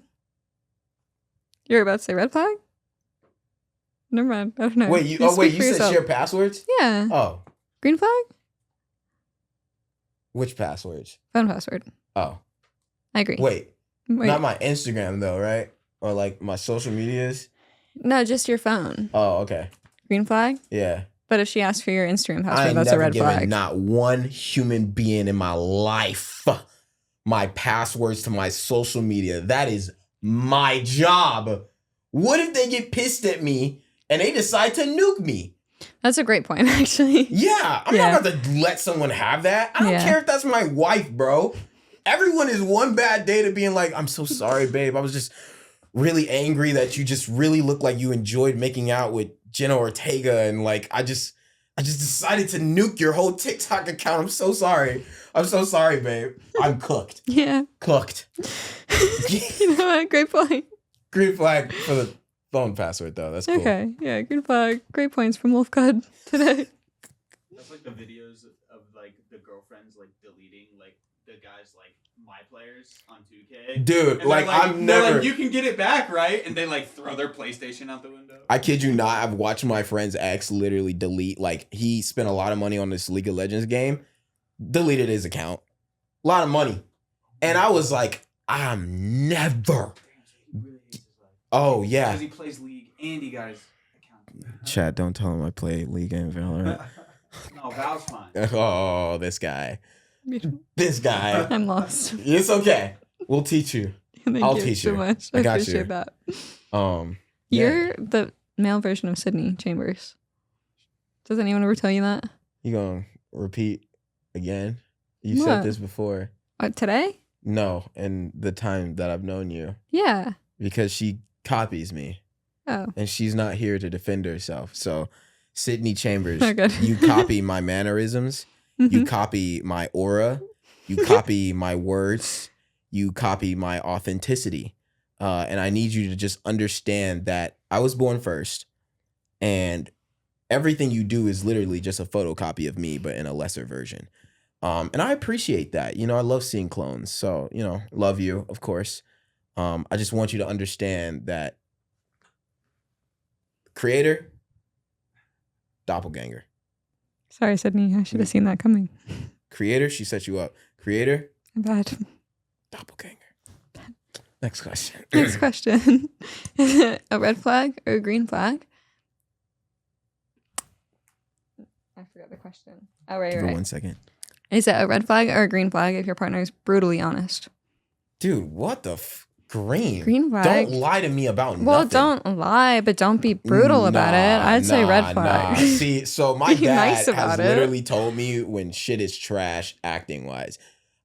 You're about to say red flag? Never mind. I don't know. Wait, you said share passwords? Yeah. Oh. Green flag? Which passwords? Phone password. Oh. I agree. Wait. Not my Instagram though, right? Or like my social medias? No, just your phone. Oh, okay. Green flag? Yeah. But if she asks for your Instagram password, I ain't that's never a red given flag. not one human being in my life my passwords to my social media. That is my job. What if they get pissed at me and they decide to nuke me? That's a great point, actually. Yeah, I'm not about to let someone have that. I don't care if that's my wife, bro. Everyone is one bad day to being like, I'm so sorry, babe. I was just really angry that you just really looked like you enjoyed making out with Jenna Ortega. And like, I just decided to nuke your whole TikTok account. I'm so sorry. I'm so sorry, babe. I'm cooked. Yeah. Cooked. You know what? Great point. Green flag for the phone password, though. That's cool. Okay. Yeah, green flag. Great points from Wolf God today. That's like the videos of like the girlfriends like deleting like the guys like my players on 2K. Dude, and like I'm never. Like, you can get it back, right? And they like throw their PlayStation out the window. I kid you not. I've watched my friend's ex literally delete. Like he spent a lot of money on this League of Legends game, deleted his account, a lot of money, and I was like, I'm never. Oh yeah. Because he plays League and he got his account. Chad, don't tell him I play League and Valorant. No, Val's fine. Oh, this guy. This guy. I'm lost. It's okay. We'll teach you. I'll teach you. So much. I got appreciate you. that. Yeah. You're the male version of Sydney Chambers. Does anyone ever tell you that? You gonna repeat again? You What? said this before. Today? No, in the time that I've known you. Yeah. Because she copies me. Oh. And she's not here to defend herself. So, Sydney Chambers, Oh, good. you copy my mannerisms. You copy my aura. You copy my words. You copy my authenticity. And I need you to just understand that I was born first. And everything you do is literally just a photocopy of me, but in a lesser version. And I appreciate that. You know, I love seeing clones. So, you know, love you, of course. I just want you to understand that creator, doppelganger. Sorry, Sydney. I should have seen that coming. Creator, she set you up. Creator, My bad. doppelganger. Next question. Next question. Is it a red flag or a green flag? I forgot the question. Oh, right, Give right. her 1 second. Is it a red flag or a green flag if your partner is brutally honest? Dude, what the green? Green flag. Don't lie to me about Well, nothing. don't lie, but don't be brutal about it. I'd say red flag. See, so my Be dad nice has about it. literally told me when shit is trash acting wise.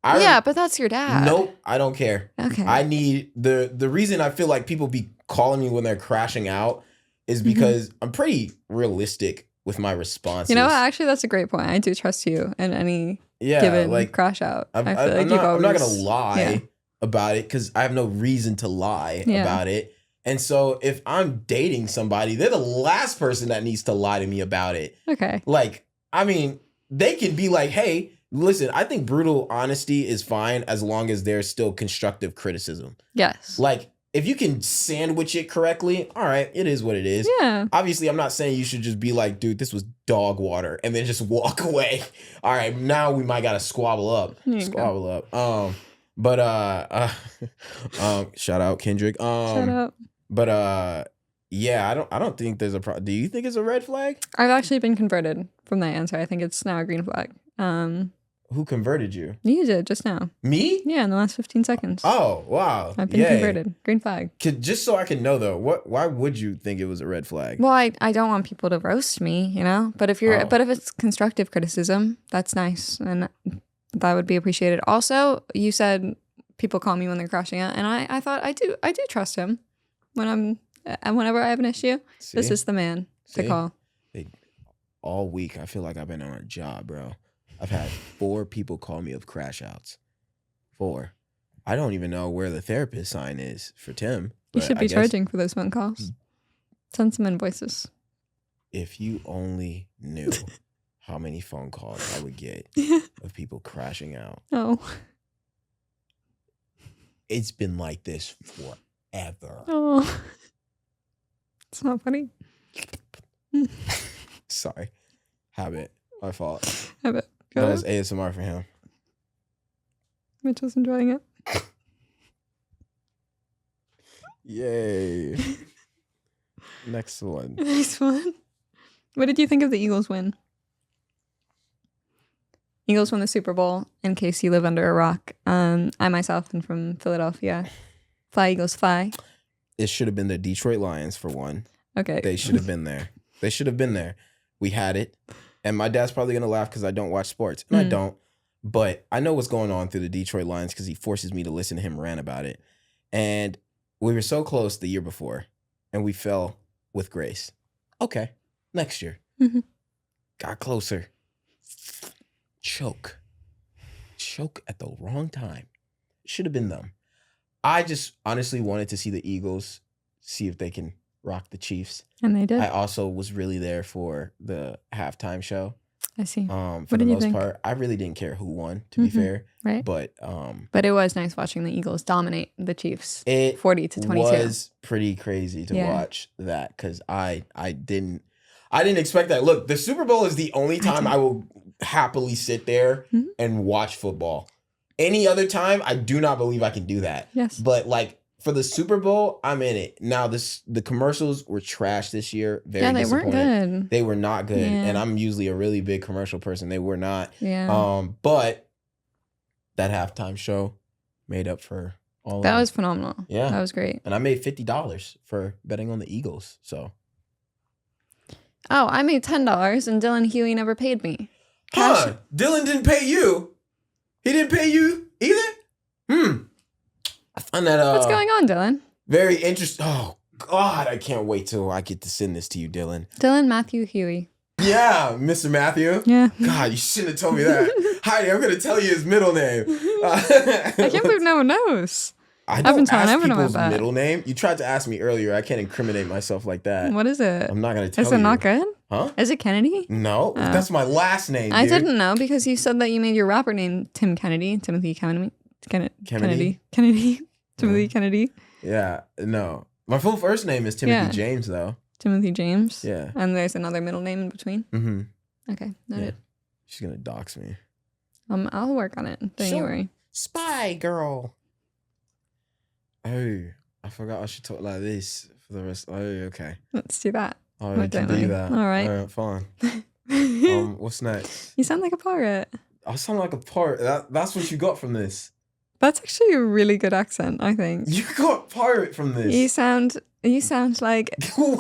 Yeah, but that's your dad. Nope, I don't care. Okay. I need the reason I feel like people be calling me when they're crashing out is because I'm pretty realistic with my responses. You know what? Actually, that's a great point. I do trust you in any yeah, given like crash out. I feel like I'm you've always... not gonna lie Yeah. about it because I have no reason to lie Yeah. about it. And so if I'm dating somebody, they're the last person that needs to lie to me about it. Okay. Like, I mean, they can be like, hey, Listen, I think brutal honesty is fine as long as there's still constructive criticism. Yes. Like, if you can sandwich it correctly, all right, it is what it is. Yeah. Obviously, I'm not saying you should just be like, dude, this was dog water, and then just walk away. All right, now we might gotta squabble up. Shout out Kendrick. Shout out. But yeah, I don't think there's a problem. Do you think it's a red flag? I've actually been converted from that answer. I think it's now a green flag. Who converted you? You did just now. Me? Yeah, in the last 15 seconds. Oh, wow. I've been converted. Green flag. Just so I can know though, why would you think it was a red flag? Well, I don't want people to roast me, you know? But if if it's constructive criticism, that's nice. And that would be appreciated. Also, you said people call me when they're crashing out, and I thought I do trust him whenever I have an issue. See? This is the man to call. All week I feel like I've been on a job, bro. I've had 4 people call me of crash outs. 4. I don't even know where the therapist sign is for Tim. You should be charging for those phone calls. Send some invoices. If you only knew how many phone calls I would get of people crashing out. Oh. It's been like this forever. Oh. It's not funny. Sorry. Habit. My fault. Habit. That was ASMR for him. Mitch was enjoying it. Yay. Next one. Next one. What did you think of the Eagles win? Eagles won the Super Bowl, in case you live under a rock. I myself am from Philadelphia. Fly, Eagles, fly. It should have been the Detroit Lions for one. Okay. They should have been there. They should have been there. We had it. And my dad's probably going to laugh because I don't watch sports. And I don't. But I know what's going on through the Detroit Lions because he forces me to listen to him rant about it. And we were so close the year before. And we fell with grace. Okay. Next year. Mm-hmm. Got closer. Choke at the wrong time. Should have been them. I just honestly wanted to see the Eagles, see if they can rock the Chiefs. And they did. I also was really there for the halftime show. I see. For the most part, I really didn't care who won, to be fair. Right. But it was nice watching the Eagles dominate the Chiefs. 40-22. It was pretty crazy to watch that because I didn't expect that. Look, the Super Bowl is the only time I will happily sit there and watch football. Any other time, I do not believe I can do that. Yes. But like for the Super Bowl, I'm in it. Now the commercials were trash this year. Very they weren't good. They were not good. Yeah. And I'm usually a really big commercial person. They were not. Yeah. But that halftime show made up for all of that. Was phenomenal. Yeah. That was great. And I made $50 for betting on the Eagles. So. Oh, I made $10 and Dylan Huey never paid me. Huh? Dylan didn't pay you. He didn't pay you either? I find that what's going on, Dylan? Very interesting. Oh God, I can't wait till I get to send this to you, Dylan. Dylan Matthew Huey. Yeah, Mr. Matthew. Yeah. God, you shouldn't have told me that. Heidi, I'm gonna tell you his middle name. I can't believe no one knows. I don't ask people's middle name. You tried to ask me earlier. I can't incriminate myself like that. What is it? I'm not gonna tell you. Is it not good? Huh? Is it Kennedy? No, that's my last name. I didn't know because you said that you made your rapper name Tim Kennedy, Timothy Kennedy. Timothy Kennedy. Yeah, no. My full first name is Timothy James, though. Timothy James? Yeah. And there's another middle name in between? Mm-hmm. Okay, noted. Yeah. She's going to dox me. I'll work on it. Don't you worry. Spy girl. Oh, I forgot I should talk like this for the rest. Oh, okay. Let's do that. Oh, we can do that. All right. All right, fine. What's next? You sound like a pirate. I sound like a pirate. That's what you got from this. That's actually a really good accent, I think. You got pirate from this. You sound like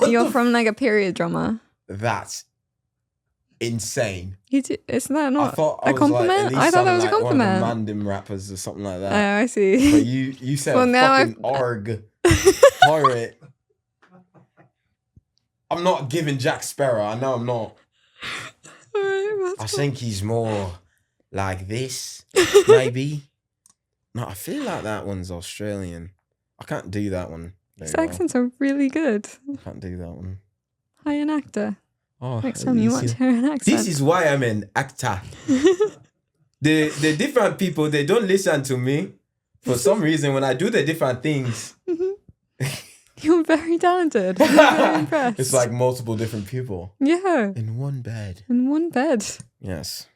you're from like a period drama. That's insane. Isn't that not a compliment? I thought that was a compliment. One of the Mandim rappers or something like that. Oh, I see. But you said fucking arg pirate. I'm not giving Jack Sparrow. I know I'm not. All right, I think he's more like this, maybe. No, I feel like that one's Australian. I can't do that one. His accents are really good. I can't do that one. Hi, an actor. Oh, next time you want to hear an accent. This is why I'm an actor. the different people, they don't listen to me. For some reason, when I do the different things, you're very talented. I'm very impressed. It's like multiple different people. Yeah. In one bed. In one bed. Yes.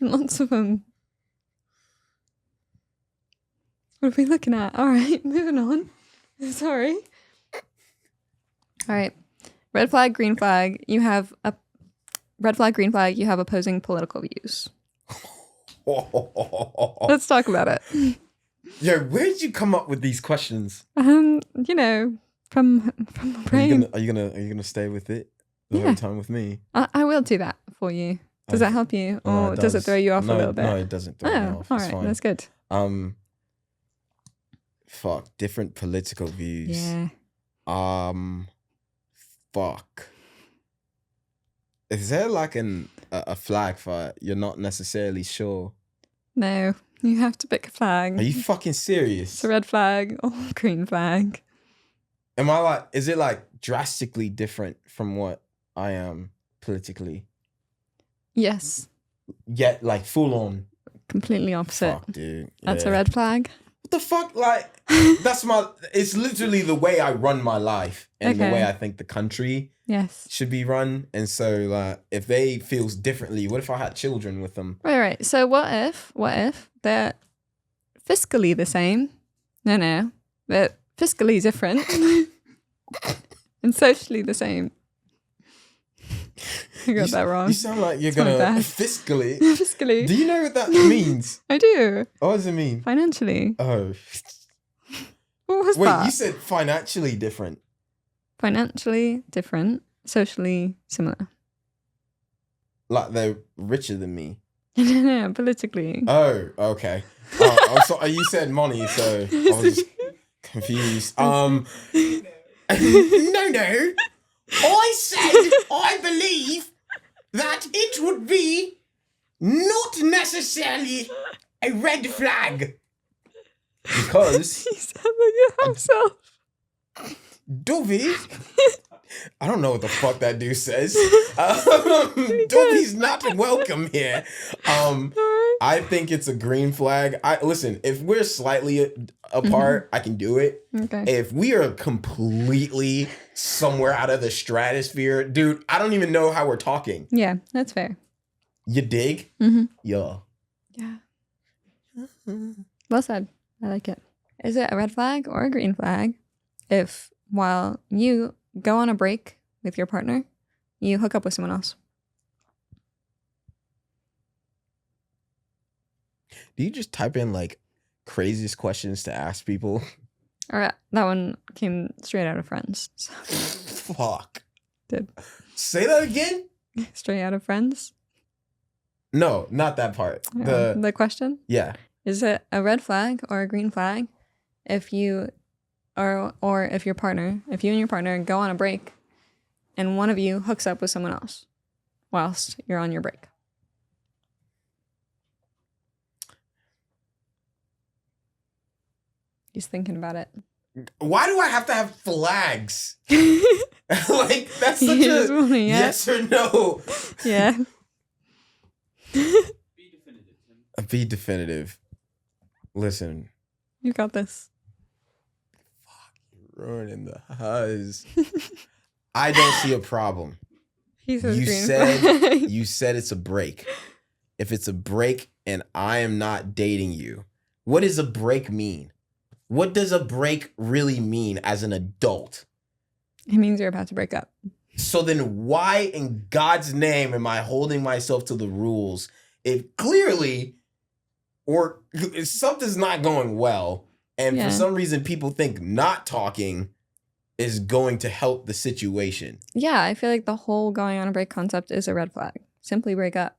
Lots of them. What are we looking at? All right, moving on. Sorry. All right. Red flag, green flag. You have a red flag, green flag. You have opposing political views. Let's talk about it. Yeah, where did you come up with these questions? You know, from my brain. Are you gonna stay with it the whole time with me? I will do that for you. Does that help you, or does it throw you off a little bit? No, it doesn't throw me off. All it's right, fine. that's good. Fuck, different political views. Yeah. Fuck. Is there like a flag for you're not necessarily sure? No, you have to pick a flag. Are you fucking serious? It's a red flag or green flag. Is it like drastically different from what I am politically? Yes. Yet like full on. Completely opposite. Fuck, dude. That's a red flag. What the fuck? Like, it's literally the way I run my life and the way I think the country should be run. And so, like, if they feels differently, what if I had children with them? Right. So what if they're fiscally the same? No. They're fiscally different and socially the same. I got that wrong. You sound like you're gonna fiscally. Fiscally. Do you know what that means? I do. What does it mean? Financially. Oh. What was that? Wait, you said financially different. Financially different, socially similar. Like they're richer than me. No, politically. Oh, okay. So you said money, so I was just confused. No. I said I believe that it would be not necessarily a red flag. Because You sound like you himself. Dovey, I don't know what the fuck that dude says. Dovey's not welcome here. I think it's a green flag. Listen, if we're slightly apart, I can do it. Okay. If we are completely somewhere out of the stratosphere, dude, I don't even know how we're talking. Yeah, that's fair. You dig? Mm-hmm. Yeah. Well said. I like it. Is it a red flag or a green flag if while you go on a break with your partner, you hook up with someone else? Do you just type in like craziest questions to ask people? All right, that one came straight out of Friends. So. Fuck. Did. Say that again? Straight out of Friends? No, not that part. The question? Yeah. Is it a red flag or a green flag if you or if you and your partner go on a break and one of you hooks up with someone else whilst you're on your break? He's thinking about it. Why do I have to have flags? Like, that's such a yes or no. Yeah. Be definitive. Listen. You got this. Fuck, you're ruining the huzz. I don't see a problem. He says You said it's a break. If it's a break and I am not dating you, what does a break mean? What does a break really mean as an adult? It means you're about to break up. So then why in God's name am I holding myself to the rules if clearly or if something's not going well and for some reason people think not talking is going to help the situation? Yeah, I feel like the whole going on a break concept is a red flag. Simply break up.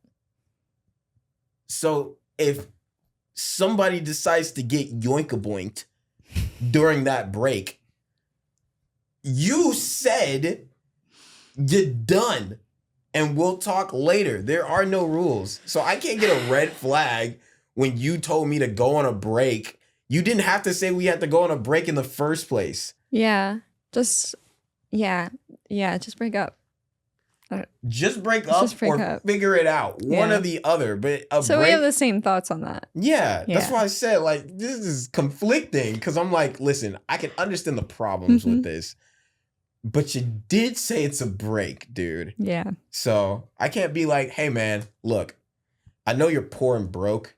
So if somebody decides to get yoink-a-boinked during that break, you said you're done and we'll talk later. There are no rules. So I can't get a red flag when you told me to go on a break. You didn't have to say we had to go on a break in the first place. Yeah. Just break up. Just break up or figure it out. One or the other. But we have the same thoughts on that. Yeah, that's why I said, like, this is conflicting. Because I'm like, listen, I can understand the problems with this. But you did say it's a break, dude. Yeah. So I can't be like, hey, man, look, I know you're poor and broke.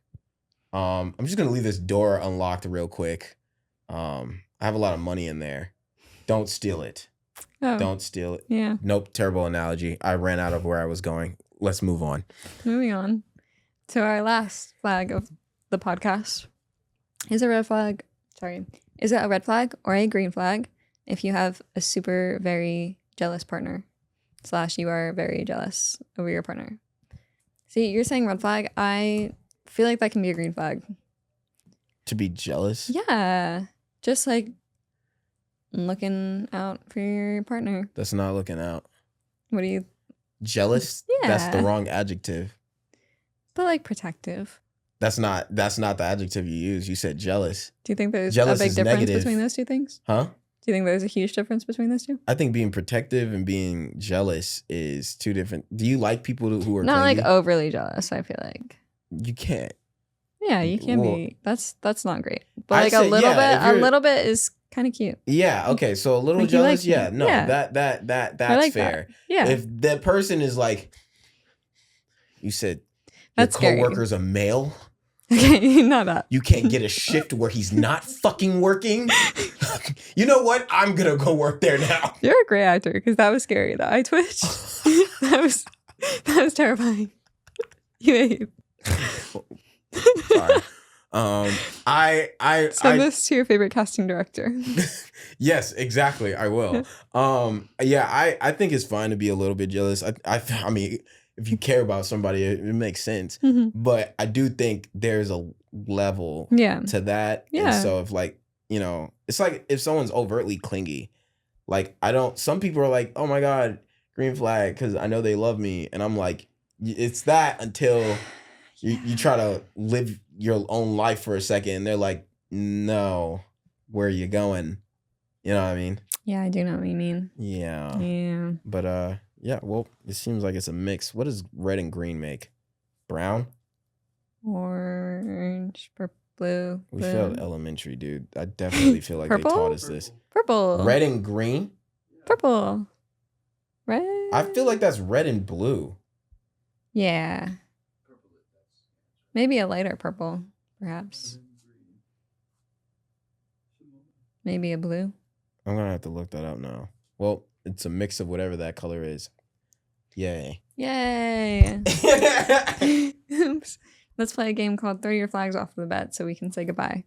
I'm just going to leave this door unlocked real quick. I have a lot of money in there. Don't steal it. Oh. Don't steal it. Yeah. Nope. Terrible analogy. I ran out of where I was going. Let's move on. Moving on to our last flag of the podcast. Is it a red flag or a green flag if you have a super, very jealous partner / you are very jealous over your partner? See, you're saying red flag. I feel like that can be a green flag. To be jealous? Yeah. Just like looking out for your partner. That's not looking out. What do you? Jealous? Yeah. That's the wrong adjective. But like protective. That's not the adjective you use. You said jealous. Do you think there's a big difference between those two things? Huh? Do you think there's a huge difference between those two? I think being protective and being jealous is two different. Do you like people who are not clingy? Like overly jealous? I feel like you can't. Yeah, you can be. That's not great. But like a little bit is kind of cute. Yeah. Okay. So a little like jealous. Yeah. No. Yeah. That's like fair. That. Yeah. If that person is like, you said, that's your coworker's a male. Okay, not that. You can't get a shift where he's not fucking working. You know what? I'm gonna go work there now. You're a great actor because that was scary. The eye twitch. that was terrifying. You ate. Sorry. I send this to your favorite casting director. Yes, exactly. I will. I think it's fine to be a little bit jealous. I mean, if you care about somebody, it makes sense. Mm-hmm. But I do think there's a level to that. Yeah. And so if like, you know, it's like if someone's overtly clingy, like some people are like, oh my God, green flag, because I know they love me. And I'm like, it's that until you try to live your own life for a second. And they're like, no, where are you going? You know what I mean? Yeah, I do know what you mean. Yeah. Yeah. But yeah, well, it seems like it's a mix. What does red and green make? Brown? Orange, blue. We failed elementary, dude. I definitely feel like they taught us this. Purple. Red and green? Purple. Red. I feel like that's red and blue. Yeah. Maybe a lighter purple, perhaps. Maybe a blue. I'm going to have to look that up now. Well, it's a mix of whatever that color is. Yay. Yay. Oops. Let's play a game called Throw Your Flags Off the Bed so we can say goodbye.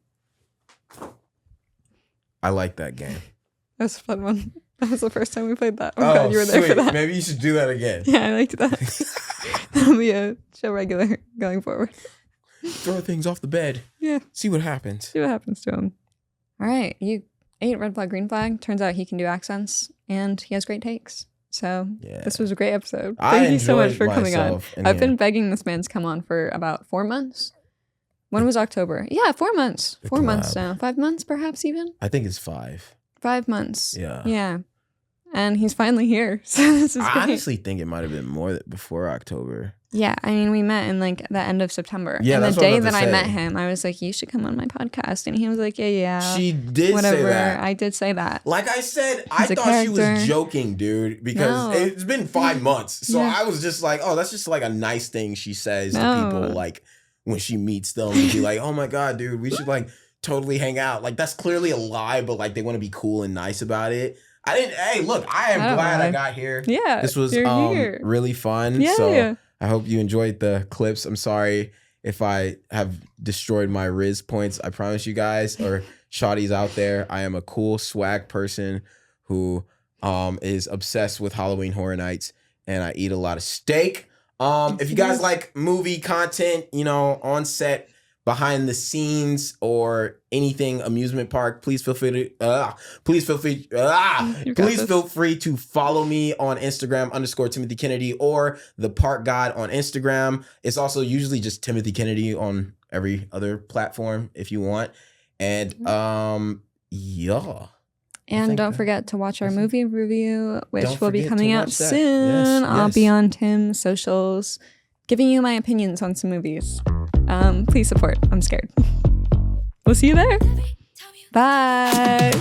I like that game. That was a fun one. That was the first time we played that. Oh God, you were there for that. Maybe you should do that again. Yeah, I liked that. That'll be a show regular going forward. Throw things off the bed. Yeah. See what happens. See what happens to him. All right. You ate red flag, green flag. Turns out he can do accents and he has great takes. So This was a great episode. Thank you so much for coming on. I've been begging this man to come on for about 4 months. When was October? Yeah, 4 months. 4 months now. 5 months perhaps even? I think it's 5. 5 months. Yeah. Yeah. And he's finally here. So this is great. I honestly think it might have been more before October. Yeah, I mean, we met in like the end of September. Yeah, and the day that I met him, I was like, you should come on my podcast. And he was like, yeah. She did say that. I did say that. Like I said, I thought she was joking, dude, because it's been 5 months. So I was just like, oh, that's just like a nice thing she says to people, like when she meets them and be like, oh my God, dude, we should like totally hang out. Like that's clearly a lie, but like they want to be cool and nice about it. Hey, look, I am glad I got here. Yeah. This was really fun. Yeah. So I hope you enjoyed the clips. I'm sorry if I have destroyed my Riz points. I promise you guys, or shawties out there, I am a cool swag person who is obsessed with Halloween Horror Nights, and I eat a lot of steak. If you guys like movie content, you know, on set, behind the scenes, or anything amusement park, please feel free to follow me on Instagram _Timothy Kennedy or the Park God on Instagram. It's also usually just Timothy Kennedy on every other platform if you want. And yeah. And don't forget to watch our movie review, which will be coming out soon. Yes, I'll be on Tim's socials giving you my opinions on some movies. Please support. I'm scared. We'll see you there. Bye.